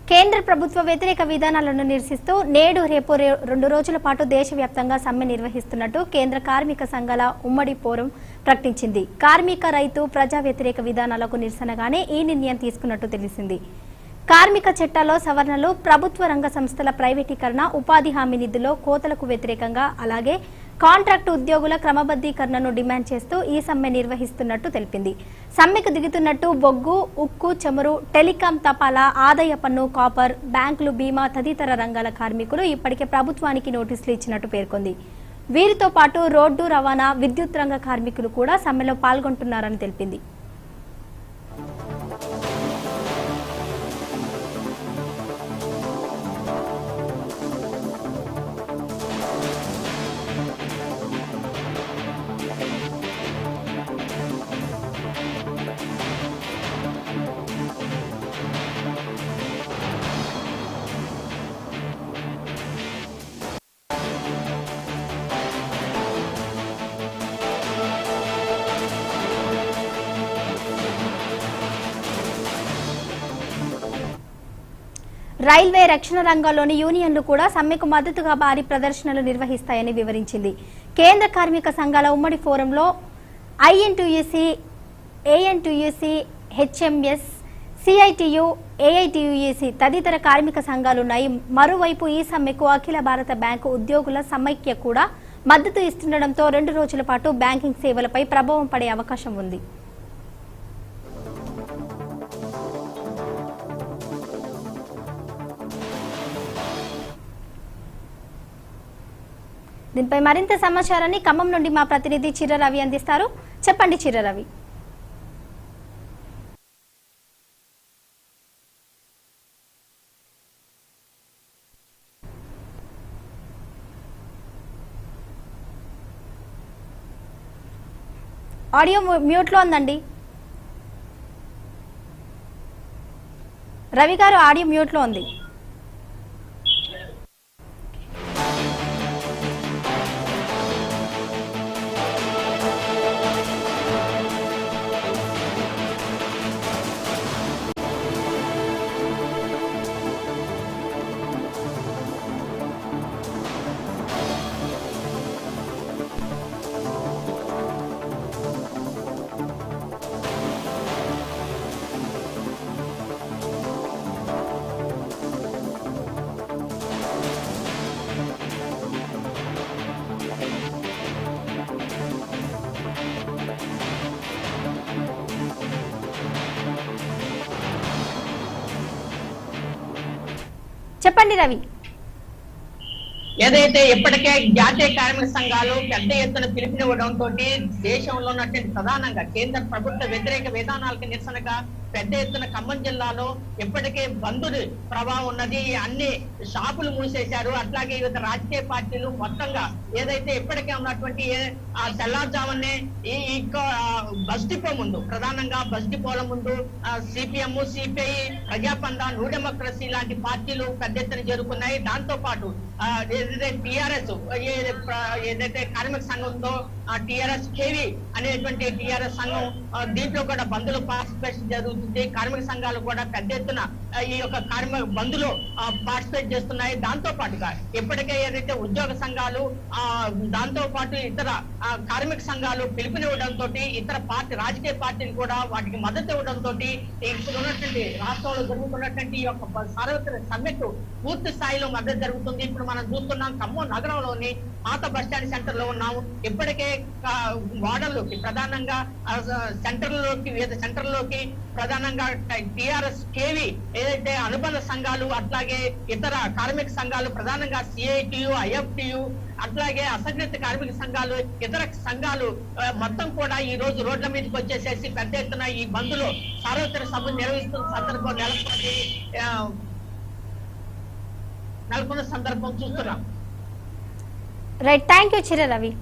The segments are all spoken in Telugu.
కేంద్ర ప్రభుత్వ వ్యతిరేక విధానాలను నిరసిస్తూ నేడు రేపు 2 రోజుల పాటు దేశవ్యాప్తంగా సమ్మె నిర్వహిస్తున్నట్టు కేంద్ర కార్మిక సంఘాల ఉమ్మడి ఫోరం ప్రకటించింది. కార్మిక రైతు ప్రజా వ్యతిరేక విధానాలకు నిరసనగానే ఈ నిర్ణయం తీసుకున్నట్టు తెలిసింది. కార్మిక చట్టాల్లో సవరణలు, ప్రభుత్వ రంగ సంస్థల ప్రైవేటీకరణ, ఉపాధి హామీ నిధుల్లో కోతలకు వ్యతిరేకంగా అలాగే కాంట్రాక్టు ఉద్యోగుల క్రమబద్ధీకరణను డిమాండ్ చేస్తూ ఈ సమ్మె నిర్వహిస్తున్నట్టు తెలిపింది. సమ్మెకు దిగుతున్నట్టు బొగ్గు, ఉక్కు, చమురు, టెలికాం, తపాలా, ఆదాయ పన్ను, కాపర్, బ్యాంకులు, బీమా తదితర రంగాల కార్మికులు ఇప్పటికే ప్రభుత్వానికి నోటీసులు ఇచ్చినట్టు పేర్కొంది. వీరితో పాటు రోడ్డు రవాణా, విద్యుత్ రంగ కార్మికులు కూడా సమ్మెలో పాల్గొంటున్నారని తెలిపింది. రైల్వే రక్షణ రంగంలోని యూనియన్లు కూడా సమ్మెకు మద్దతుగా భారీ ప్రదర్శనలు నిర్వహిస్తాయని వివరించింది. కేంద్ర కార్మిక సంఘాల ఉమ్మడి ఫోరంలో ఐఎన్టీయూసీ, ఏఎన్టీయూసీ, హెచ్ఎంఎస్, సిఐటియు, ఏఐటియుసి తదితర కార్మిక సంఘాలున్నాయి. మరోవైపు ఈ సమ్మెకు అఖిల భారత బ్యాంకు ఉద్యోగుల సమైక్య కూడా మద్దతు ఇస్తుండటంతో 2 రోజుల పాటు బ్యాంకింగ్ సేవలపై ప్రభావం పడే అవకాశం ఉంది. దీనిపై మరింత సమాచారాన్ని ఖమ్మం నుండి మా ప్రతినిధి చిర్రరవి అందిస్తారు. చెప్పండి చిర్రరవి. ఆడియో మ్యూట్లో ఉందండి. రవి గారు, ఆడియో మ్యూట్లో ఉంది. చెప్పండి రవి. ఏదైతే ఇప్పటికే జాతీయ కార్మిక సంఘాలు పెద్ద ఎత్తున పిలుపునివ్వడంతో దేశంలో ఉన్నటువంటి ప్రధానంగా కేంద్ర ప్రభుత్వ వ్యతిరేక విధానాలకు నిరసనగా పెద్ద ఎత్తున ఖమ్మం జిల్లాలో ఇప్పటికే బంద్ ప్రభావం ఉన్నది. అన్ని షాపులు మూసేశారు. అట్లాగే వివిధ రాజకీయ పార్టీలు మొత్తంగా ఏదైతే ఇప్పటికే ఉన్నటువంటి తెల్లారుజామునే ఈ బస్ డిపో ముందు, ప్రధానంగా బస్ డిపోల ముందు సిపిఎం, సిపిఐ, ప్రజాపంద, న్యూ డెమోక్రసీ లాంటి పార్టీలు పెద్ద ఎత్తున చేరుకున్నాయి. దాంతో పాటు ఏదైతే టిఆర్ఎస్ ఏదైతే కార్మిక సంఘంతో టిఆర్ఎస్ కేవి అనేటువంటి టిఆర్ఎస్ సంఘం దీంట్లో కూడా బంద్లో పార్టిసిపేషన్ జరుగుతుంది. కార్మిక సంఘాలు కూడా పెద్ద ఎత్తున ఈ యొక్క కార్మిక బంద్లో పార్టిసిపేట్ చేస్తున్నాయి. దాంతో పాటుగా ఇప్పటికే ఏదైతే ఉద్యోగ సంఘాలు దాంతో పాటు ఇతర కార్మిక సంఘాలు పిలుపునివ్వడంతో ఇతర రాజకీయ పార్టీలు కూడా వాటికి మద్దతు ఇవ్వడంతో ఇప్పుడు ఉన్నటువంటి రాష్ట్రంలో జరుగుతున్నటువంటి ఈ యొక్క సార్వత్రిక సమ్మెకు పూర్తి స్థాయిలో మద్దతు జరుగుతుంది. ఇప్పుడు మనం చూస్తున్నాం ఖమ్మం నగరంలోని పాత బస్టాండ్ సెంటర్ లో ఉన్నాము. ఇప్పటికే వార్డుల్లోకి, ప్రధానంగా సెంటర్లోకి, వివిధ సెంటర్లోకి ప్రధానంగా టిఆర్ఎస్ కేవి ఏదైతే అనుబంధ సంఘాలు, అట్లాగే ఇతర కార్మిక సంఘాలు, ప్రధానంగా సిఐటియు, ఐఎఫ్టియు, అట్లాగే అసంఘటిత కార్మిక సంఘాలు, ఇతర సంఘాలు మొత్తం కూడా ఈ రోజు రోడ్ల మీదకి వచ్చేసేసి పెద్ద ఎత్తున ఈ బంద్లో సార్వత్రిక సభ నిర్వహిస్తున్న సందర్భం నెలకొన్న సందర్భం చూస్తున్నాం. Right, thank you Chirra Ravi.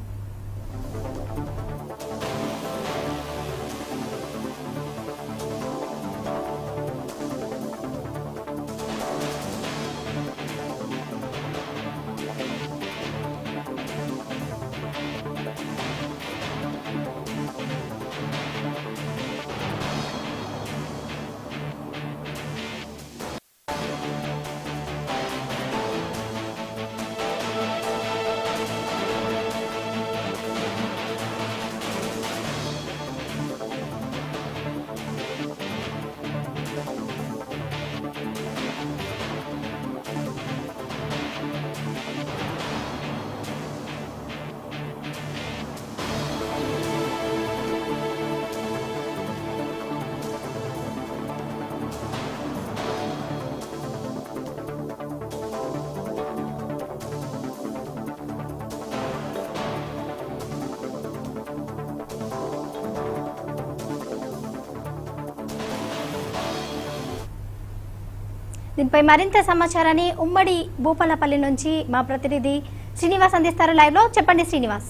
దీనిపై మరింత సమాచారాన్ని ఉమ్మడి భూపాలపల్లి నుంచి మా ప్రతినిధి శ్రీనివాస్ అందిస్తారు లైవ్ లో. చెప్పండి శ్రీనివాస్.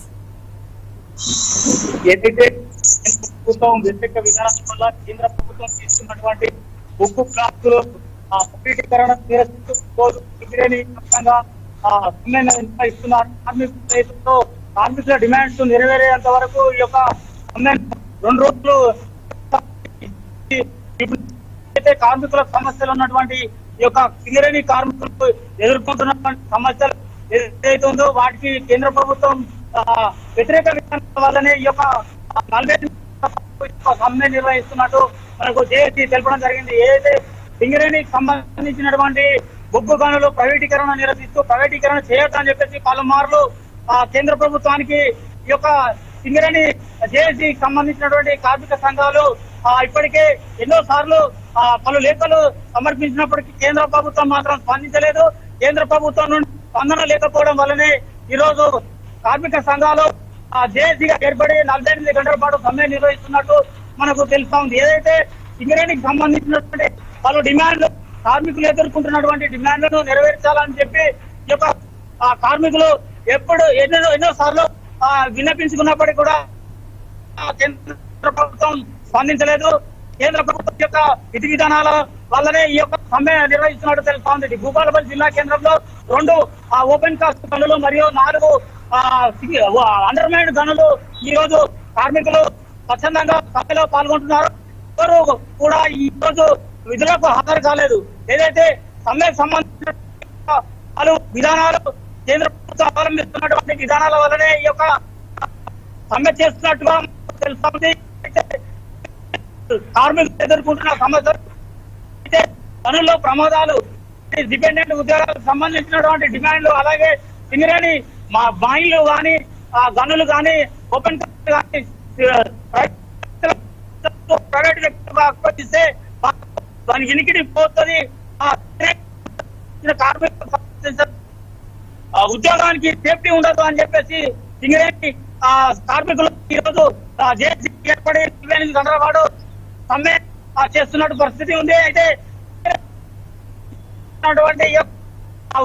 ఏదైతే ప్రభుత్వం వ్యతిరేక విధానం వల్ల కేంద్ర ప్రభుత్వం తీసుకున్నటువంటి ఉక్కు క్రాఫ్టులు ప్రైవేటీకరణ నిరసిస్తూ నిర్వహిస్తున్నారు. కార్మికుల డిమాండ్స్ నెరవేరేంత వరకు ఈ యొక్క 2 రోజులు అయితే కార్మికుల సమస్యలు ఉన్నటువంటి ఈ యొక్క సింగరేణి కార్మికులు ఎదుర్కొంటున్నటువంటి సమస్యలు ఏదైతే ఉందో వాటికి కేంద్ర ప్రభుత్వం వ్యతిరేక విధానం వల్లనే ఈ యొక్క 40 సమ్మె నిర్వహిస్తున్నట్టు మనకు జేఏసీ తెలపడం జరిగింది. ఏదైతే సింగరేణికి సంబంధించినటువంటి బొగ్గు గనులు ప్రైవేటీకరణ నిరసిస్తూ ప్రైవేటీకరణ చేయొద్దని చెప్పేసి పలుమార్లు కేంద్ర ప్రభుత్వానికి ఈ యొక్క సింగరేణి జేఏసీకి సంబంధించినటువంటి కార్మిక సంఘాలు ఇప్పటికే ఎన్నో సార్లు పలు లేఖలు సమర్పించినప్పటికీ కేంద్ర ప్రభుత్వం మాత్రం స్పందించలేదు. కేంద్ర ప్రభుత్వం నుండి స్పందన లేకపోవడం వల్లనే ఈ రోజు కార్మిక సంఘాలు జేఏసీగా ఏర్పడి 48 గంటల పాటు సమ్మె నిర్వహిస్తున్నట్టు మనకు తెలుస్తా ఉంది. ఏదైతే సింగరేణికి సంబంధించినటువంటి పలు డిమాండ్లు కార్మికులు ఎదుర్కొంటున్నటువంటి డిమాండ్లను నెరవేర్చాలని చెప్పి ఈ యొక్క కార్మికులు ఎన్నో సార్లు విన్నపించుకున్నప్పటికీ కూడా కేంద్ర ప్రభుత్వం స్పందించలేదు. కేంద్ర ప్రభుత్వం యొక్క విధి విధానాల వల్లనే ఈ యొక్క సమ్మె నిర్వహిస్తున్నట్టు తెలుస్తా ఉంది. భూపాలపల్లి జిల్లా కేంద్రంలో 2 ఓపెన్ కాస్ట్ గనులు మరియు 4 అండర్ మైండ్ గనులు ఈ రోజు కార్మికులు స్వచ్ఛందంగా సమ్మెలో పాల్గొంటున్నారు. ఎవరు కూడా ఈ రోజు విధులకు హాజరు కాలేదు. ఏదైతే సమ్మెకు సంబంధించిన పలు విధానాలు కేంద్ర ప్రభుత్వం అవలంబిస్తున్నటువంటి విధానాల వల్లనే ఈ యొక్క సమ్మె చేస్తున్నట్టుగా తెలుస్తుంది. కార్మికులు ఎదుర్కొంటున్న సమస్యలు అయితే పనుల్లో ప్రమాదాలు, డిపెండెంట్ ఉద్యోగాలకు సంబంధించినటువంటి డిమాండ్లు, అలాగే సింగరేణి మైన్లు కానీ గనులు కానీ ఓపెన్ కానీ ప్రైవేట్ వ్యక్తులతో దాని వినికిడి పోతుంది. కార్మిక ఉద్యోగానికి సేఫ్టీ ఉండదు అని చెప్పేసి సింగరేణి కార్మికులు ఈ రోజు జేఏసీ ఏర్పడి 48 గంటల పాటు సమ్మె చేస్తున్నట్టు పరిస్థితి ఉంది. అయితే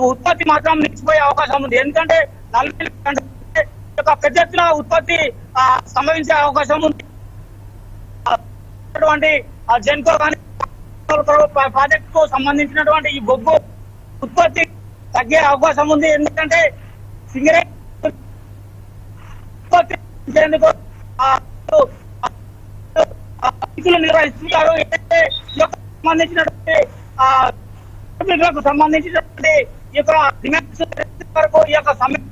ఉత్పత్తి మాత్రం నిలిచిపోయే అవకాశం ఉంది. ఎందుకంటే 40 గంటల పెద్ద ఎత్తున ఉత్పత్తి సంభవించే అవకాశం ఉంది. జెన్కో కానీ ప్రాజెక్ట్ కు సంబంధించినటువంటి ఈ బొగ్గు ఉత్పత్తి తగ్గే అవకాశం ఉంది. ఎందుకంటే సింగరేణి ఉత్పత్తి నిర్వహిస్తున్నారు. సంబంధించినటువంటి ఈ యొక్క డిమాండ్స్ వరకు ఈ యొక్క సమస్య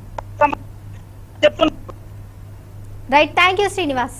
చెప్తున్నారు. Right, thank you Srinivas.